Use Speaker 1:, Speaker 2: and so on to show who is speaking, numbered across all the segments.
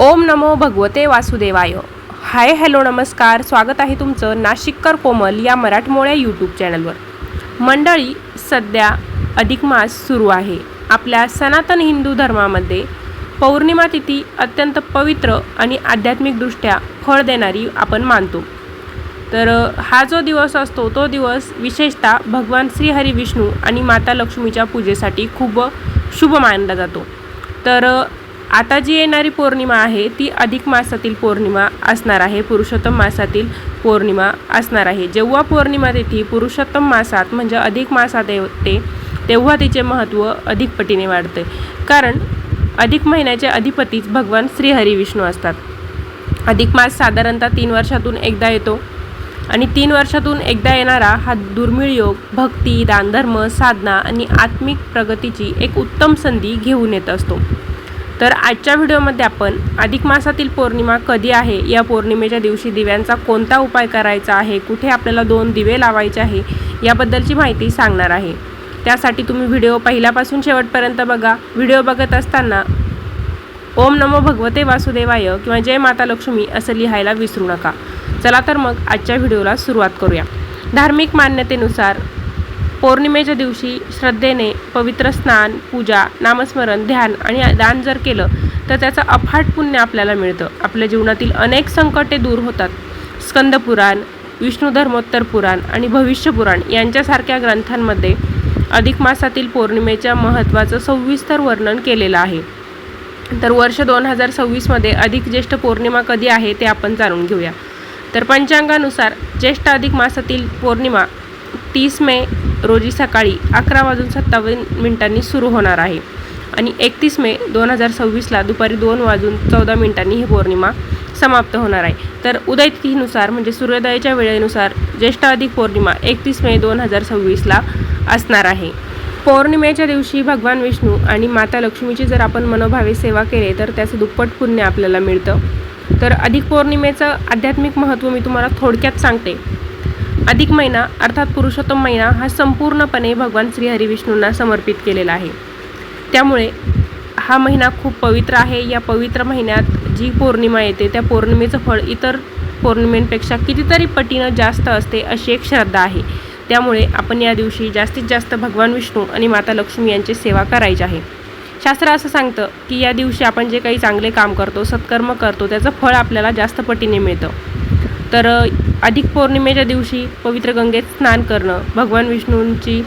Speaker 1: ओम नमो भगवते वासुदेवाय. Hi hello नमस्कार, स्वागत आहे तुमचं नाशिककर कोमल या मराठमोळ्या यूट्यूब चॅनलवर. मंडळी, सध्या अधिक मास सुरू आहे. आपल्या सनातन हिंदू धर्मामध्ये पौर्णिमा तिथी अत्यंत पवित्र आणि आध्यात्मिकदृष्ट्या फळ देणारी आपण मानतो. तर हा जो दिवस असतो तो दिवस विशेषतः भगवान श्री हरी विष्णू आणि माता लक्ष्मीच्या पूजेसाठी खूप शुभ मानला जातो. तर आता जी येणारी पौर्णिमा आहे ती अधिक मासातील पौर्णिमा असणार आहे, पुरुषोत्तम मासातील पौर्णिमा असणार आहे. जेव्हा पौर्णिमा तिथी पुरुषोत्तम मासात म्हणजे अधिक मासात येते तेव्हा तिचे महत्त्व अधिक पटीने वाढते, कारण अधिक महिन्याचे अधिपतीच भगवान श्री हरी विष्णू असतात. अधिक मास साधारणतः 3 वर्षातून एकदा येतो आणि 3 वर्षातून एकदा येणारा हा दुर्मिळ योग भक्ती, दानधर्म, साधना आणि आत्मिक प्रगतीची एक उत्तम संधी घेऊन येत असतो. तर आजच्या व्हिडिओमध्ये आपण अधिक मासातील पौर्णिमा कधी आहे, या पौर्णिमेच्या दिवशी दिव्यांचा कोणता उपाय करायचा आहे, कुठे आपल्याला 2 दिवे लावायचे आहे याबद्दलची माहिती सांगणार आहे. त्यासाठी तुम्ही व्हिडिओ पहिल्यापासून शेवटपर्यंत बघा. व्हिडिओ बघत असताना ओम नमो भगवते वासुदेवाय किंवा जय माता लक्ष्मी असं लिहायला विसरू नका. चला तर मग आजच्या व्हिडिओला सुरुवात करूया. धार्मिक मान्यतेनुसार पौर्णिमेच्या दिवशी श्रद्धेने पवित्र स्नान, पूजा, नामस्मरण, ध्यान आणि दान जर केलं तर त्याचं अफाट पुण्य आपल्याला मिळतं. आपल्या जीवनातील अनेक संकटे दूर होतात. स्कंदपुराण, विष्णू धर्मोत्तर पुराण आणि भविष्य पुराण यांच्यासारख्या ग्रंथांमध्ये अधिक मासातील पौर्णिमेच्या महत्त्वाचं सविस्तर वर्णन केलेलं आहे. तर वर्ष 2026मध्ये अधिक ज्येष्ठ पौर्णिमा कधी आहे ते आपण जाणून घेऊया. तर पंचांगानुसार ज्येष्ठ अधिक मासातील पौर्णिमा 30 मे रोजी सकाळी 11:57 सुरू होणार आहे आणि 31 मे 2026ला दुपारी 2:14 ही पौर्णिमा समाप्त होणार आहे. तर उदय तिथीनुसार म्हणजे सूर्योदयाच्या वेळेनुसार ज्येष्ठ अधिक पौर्णिमा 31 मे 2026ला असणार आहे. पौर्णिमेच्या दिवशी भगवान विष्णू आणि माता लक्ष्मीची जर आपण मनोभावे सेवा केली तर त्याचं दुप्पट पुण्य आपल्याला मिळतं. तर अधिक पौर्णिमेचं आध्यात्मिक महत्त्व मी तुम्हाला थोडक्यात सांगते. अधिक महिना अर्थात पुरुषोत्तम महिना हा संपूर्णपणे भगवान श्री हरी विष्णूंना समर्पित केलेला आहे. त्यामुळे हा महिना खूप पवित्र आहे. या पवित्र महिन्यात जी पौर्णिमा येते त्या पौर्णिमेचं फळ इतर पौर्णिमेंपेक्षा कितीतरी पटीनं जास्त असते अशी एक श्रद्धा आहे. त्यामुळे आपण या दिवशी जास्तीत जास्त भगवान विष्णू आणि माता लक्ष्मी यांची सेवा करायची आहे. शास्त्र असं सांगतं की या दिवशी आपण जे काही चांगले काम करतो, सत्कर्म करतो त्याचं फळ आपल्याला जास्त पटीने मिळतं. तर अधिक पौर्णिमेच्या दिवशी पवित्र गंगेत स्नान करणं, भगवान विष्णूंची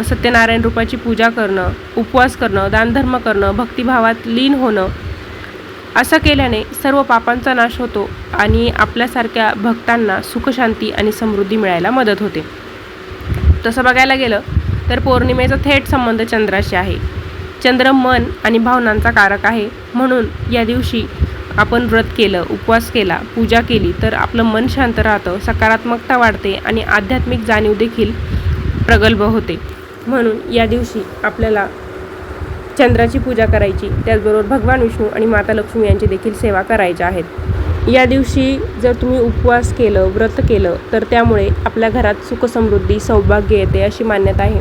Speaker 1: सत्यनारायण रूपाची पूजा करणं, उपवास करणं, दानधर्म करणं, भक्तिभावात लीन होणं असं केल्याने सर्व पापांचा नाश होतो आणि आपल्यासारख्या भक्तांना सुखशांती आणि समृद्धी मिळायला मदत होते. तसं बघायला गेलं तर पौर्णिमेचा थेट संबंध चंद्राशी आहे. चंद्र मन आणि भावनांचा कारक आहे. म्हणून या दिवशी आपण व्रत केलं, उपवास केला, पूजा केली तर आपलं मन शांत राहतं, सकारात्मकता वाढते आणि आध्यात्मिक जाणीव देखील प्रगल्भ होते. म्हणून या दिवशी आपल्याला चंद्राची पूजा करायची, त्याचबरोबर भगवान विष्णू आणि माता लक्ष्मी यांची देखील सेवा करायच्या आहेत. या दिवशी जर तुम्ही उपवास केलं, व्रत केलं तर त्यामुळे आपल्या घरात सुखसमृद्धी, सौभाग्य येते अशी मान्यता आहे.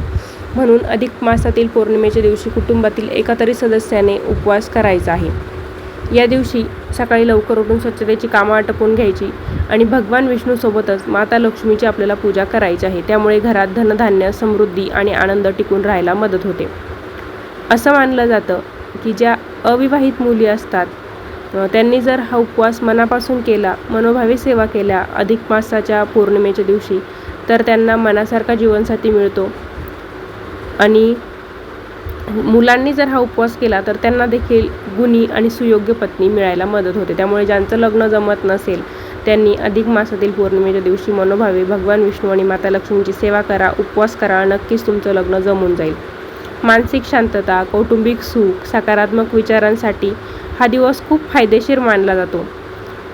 Speaker 1: म्हणून अधिक मासातील पौर्णिमेच्या दिवशी कुटुंबातील एका तरी सदस्याने उपवास करायचा आहे. या दिवशी सकाळी लवकर उठून स्वच्छतेची कामं आटपून घ्यायची आणि भगवान विष्णूसोबतच माता लक्ष्मीची आपल्याला पूजा करायची आहे. त्यामुळे घरात धनधान्य, समृद्धी आणि आनंद टिकून राहायला मदत होते. असं मानलं जातं की ज्या अविवाहित मुली असतात त्यांनी जर हा उपवास मनापासून केला, मनोभावे सेवा केल्या अधिक मासाच्या पौर्णिमेच्या दिवशी तर त्यांना मनासारखा जीवनसाथी मिळतो आणि मुलांनी जर हा उपवास केला तर त्यांना देखील गुणी आणि सुयोग्य पत्नी मिळायला मदत होते. त्यामुळे ज्यांचं लग्न जमत नसेल त्यांनी अधिक मासातील पौर्णिमेच्या दिवशी मनोभावे भगवान विष्णू आणि माता लक्ष्मीची सेवा करा, उपवास करा. नक्कीच तुमचं लग्न जमून जाईल. मानसिक शांतता, कौटुंबिक सुख, सकारात्मक विचारांसाठी हा दिवस खूप फायदेशीर मानला जातो.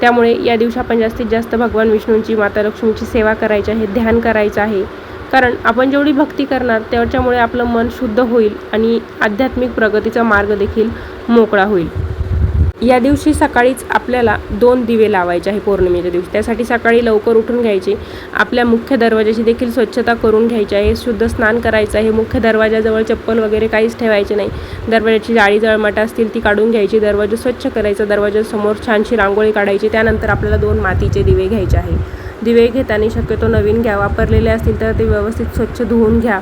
Speaker 1: त्यामुळे या दिवशी आपण जास्तीत जास्त भगवान विष्णूंची, माता लक्ष्मीची सेवा करायची आहे, ध्यान करायचं आहे. कारण आपण जेवढी भक्ती करणार त्याच्यामुळे आपलं मन शुद्ध होईल आणि आध्यात्मिक प्रगतीचा मार्ग देखील मोकळा होईल. या दिवशी सकाळीच आपल्याला 2 दिवे लावायचे आहे पौर्णिमेच्या दिवशी. त्यासाठी सकाळी लवकर उठून घ्यायचे. आपल्या मुख्य दरवाजाची देखील स्वच्छता करून घ्यायची आहे. शुद्ध स्नान करायचं आहे. मुख्य दरवाजाजवळ चप्पल वगैरे काहीच ठेवायचे नाही. दरवाजाची जाळी जळमट असतील ती काढून घ्यायची. दरवाजा स्वच्छ करायचा. दरवाजासमोर छानशी रांगोळी काढायची. त्यानंतर आपल्याला 2 मातीचे दिवे घ्यायचे आहे. दिवे घेताना शक्यतो नवीन घ्या. वापरलेले असतील तर ते व्यवस्थित स्वच्छ धुवून घ्या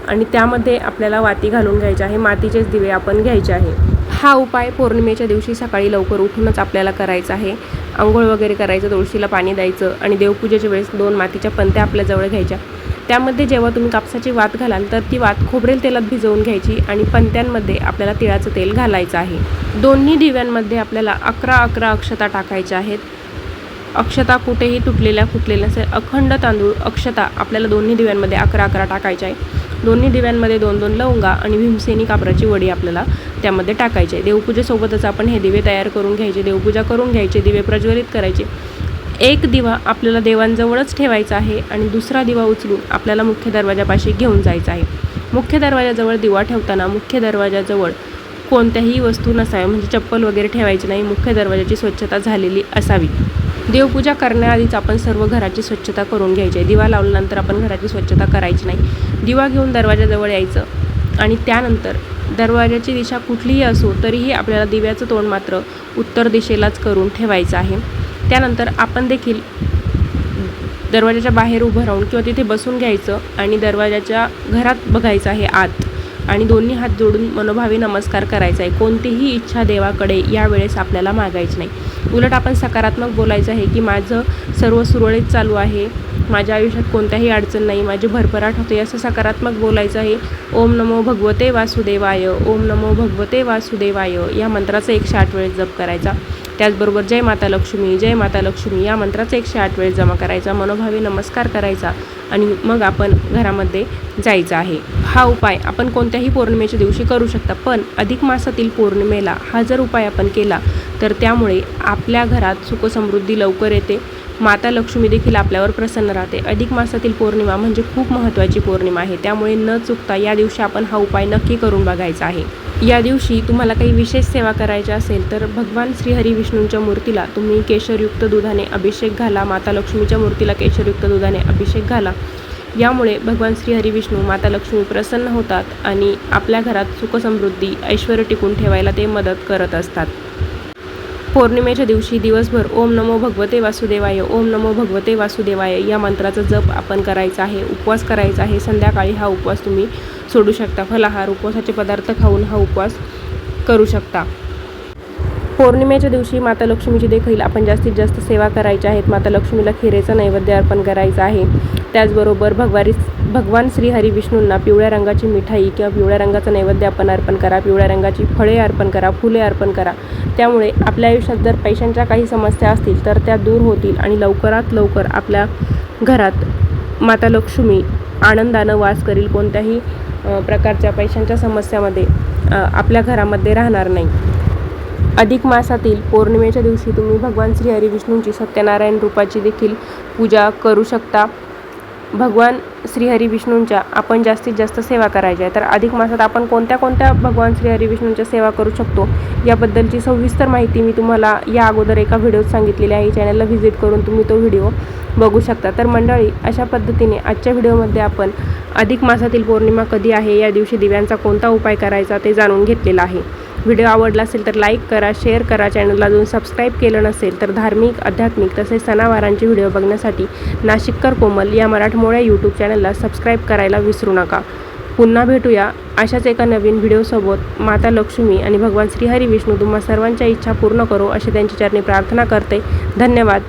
Speaker 1: आणि त्यामध्ये आपल्याला वाती घालून घ्यायचे आहे. मातीचेच दिवे आपण घ्यायचे आहे. हा उपाय पौर्णिमेच्या दिवशी सकाळी लवकर उठूनच आपल्याला करायचा आहे. अंघोळ वगैरे करायचं, तुळशीला पाणी द्यायचं आणि देवपूजेच्या वेळेस 2 मातीच्या पंत्या आपल्याजवळ घ्यायच्या. त्यामध्ये जेव्हा तुम्ही कापसाची वात घालाल तर ती वात खोबरेल तेलात भिजवून घ्यायची आणि पंत्यांमध्ये आपल्याला तिळाचं तेल घालायचं आहे. दोन्ही दिव्यांमध्ये आपल्याला 11 अक्षता टाकायच्या आहेत. अक्षता कुठेही तुटलेल्या फुटलेल्या नसेल. अखंड तांदूळ अक्षता आपल्याला दोन्ही दिव्यांमध्ये 11 टाकायच्या आहे. दोन्ही दिव्यांमध्ये 2 लवंगा आणि भीमसेनी कापराची वडी आपल्याला त्यामध्ये टाकायची आहे. देवपूजेसोबतच आपण हे दिवे तयार करून घ्यायचे. देवपूजा करून घ्यायचे. दिवे प्रज्वलित करायचे. एक दिवा आपल्याला देवांजवळच ठेवायचा आहे आणि दुसरा दिवा उचलून आपल्याला मुख्य दरवाजापाशी घेऊन जायचा आहे. मुख्य दरवाजाजवळ दिवा ठेवताना मुख्य दरवाजाजवळ कोणत्याही वस्तू नसाव्या, म्हणजे चप्पल वगैरे ठेवायची नाही. मुख्य दरवाजाची स्वच्छता झालेली असावी. देवपूजा करण्याआधीच आपण सर्व घराची स्वच्छता करून घ्यायची आहे. दिवा लावल्यानंतर आपण घराची स्वच्छता करायची नाही. दिवा घेऊन दरवाजाजवळ यायचं आणि त्यानंतर दरवाजाची दिशा कुठलीही असो तरीही आपल्याला दिव्याचं तोंड मात्र उत्तर दिशेलाच करून ठेवायचं आहे. त्यानंतर आपण देखील दरवाजाच्या बाहेर उभं राहून किंवा तिथे बसून घ्यायचं आणि दरवाजाच्या घरात बघायचं आहे आत आणि दोन्ही हात जोडून मनोभावे नमस्कार करायचा आहे. कोणतीही इच्छा देवाकडे यावेळेस आपल्याला मागायची नाही. उलट आपण सकारात्मक बोलायचं आहे की माझं सर्व सुरळीत चालू आहे, माझ्या आयुष्यात कोणत्याही अडचण नाही, माझी भरभराट होते, असं सकारात्मक बोलायचं आहे. ओम नमो भगवते वासुदेवाय, ओम नमो भगवते वासुदेवाय या मंत्राचा 108 वेळेस जप करायचा. त्याचबरोबर जय माता लक्ष्मी, जय माता लक्ष्मी या मंत्राचा 108 वेळेस जमा करायचा. मनोभावे नमस्कार करायचा आणि मग आपण घरामध्ये जायचं आहे. हा उपाय आपण कोणत्याही पौर्णिमेच्या दिवशी करू शकता, पण अधिक मासातील पौर्णिमेला हा जर उपाय आपण केला तर त्यामुळे आपल्या घरात सुखसमृद्धी लवकर येते. माता लक्ष्मी देखील आपल्यावर प्रसन्न राहते. अधिक मासातील पौर्णिमा म्हणजे खूप महत्त्वाची पौर्णिमा आहे. त्यामुळे न चुकता या दिवशी आपण हा उपाय नक्की करून बघायचा आहे. या दिवशी तुम्हाला काही विशेष सेवा करायची असेल तर भगवान श्रीहरी विष्णूंच्या मूर्तीला तुम्ही केशरयुक्त दुधाने अभिषेक घाला. माता लक्ष्मीच्या मूर्तीला केशरयुक्त दुधाने अभिषेक घाला. यामुळे भगवान श्रीहरी विष्णू माता लक्ष्मी प्रसन्न होतात आणि आपल्या घरात सुखसमृद्धी ऐश्वर्य टिकून ठेवायला ते मदत करत असतात. पौर्णिमेच्या दिवशी दिवसभर ओम नमो भगवते वासुदेवाय, ओम नमो भगवते वासुदेवाय या मंत्राचा जप आपण करायचा आहे. उपवास करायचा आहे. संध्याकाळी हा उपवास तुम्ही सोडू शकता. फलाहार उपवासाचे पदार्थ खाऊन हा उपवास करू शकता. पौर्णिमेच्या दिवशी माता लक्ष्मीची देखील आपण जास्तीत जास्त सेवा करायची आहेत. माता लक्ष्मीला खिरेचा नैवेद्य अर्पण करायचा आहे. त्याचबरोबर भगवान श्रीहरी विष्णूंना पिवळ्या रंगाची मिठाई किंवा पिवळ्या रंगाचा नैवेद्य आपण अर्पण करा. पिवळ्या रंगाची फळे अर्पण करा, फुले अर्पण करा. त्यामुळे आपल्या आयुष्यात जर पैशांच्या काही समस्या असतील तर त्या दूर होतील आणि लवकरात लवकर आपल्या घरात माता लक्ष्मी आनंदानं वास करील. कोणत्याही प्रकारच्या पैशांच्या समस्यामध्ये आपल्या घरामध्ये राहणार नाही. अधिक मासातील पौर्णिमेच्या दिवशी तुम्ही भगवान श्रीहरी विष्णूंची सत्यनारायण रूपाची देखील पूजा करू शकता. भगवान श्रीहरी विष्णूंच्या आपण जास्तीत जास्त सेवा करायच्या आहे. तर अधिक मासात आपण कोणत्या कोणत्या भगवान श्रीहरी विष्णूंच्या सेवा करू शकतो याबद्दलची सविस्तर माहिती मी तुम्हाला या अगोदर एका व्हिडिओत सांगितलेली आहे. चॅनलला व्हिजिट करून तुम्ही तो व्हिडिओ बघू शकता. तर मंडळी, अशा पद्धतीने आजच्या व्हिडिओमध्ये आपण अधिक मासातील पौर्णिमा कधी आहे, या दिवशी दिव्यांचा कोणता उपाय करायचा ते जाणून घेतलेला आहे. व्हिडिओ आवडला असेल तर लाईक करा, शेअर करा. चॅनलला अजून सबस्क्राईब केलं नसेल तर धार्मिक, आध्यात्मिक तसेच सणावारांचे व्हिडिओ बघण्यासाठी नाशिककर कोमल या मराठमोळ्या यूट्यूब चॅनलला सबस्क्राईब करायला विसरू नका. पुन्हा भेटूया अशाच एका नवीन व्हिडिओसोबत. माता लक्ष्मी आणि भगवान श्रीहरी विष्णू तुम्हा सर्वांच्या इच्छा पूर्ण करो अशी त्यांची चरणी प्रार्थना करते. धन्यवाद.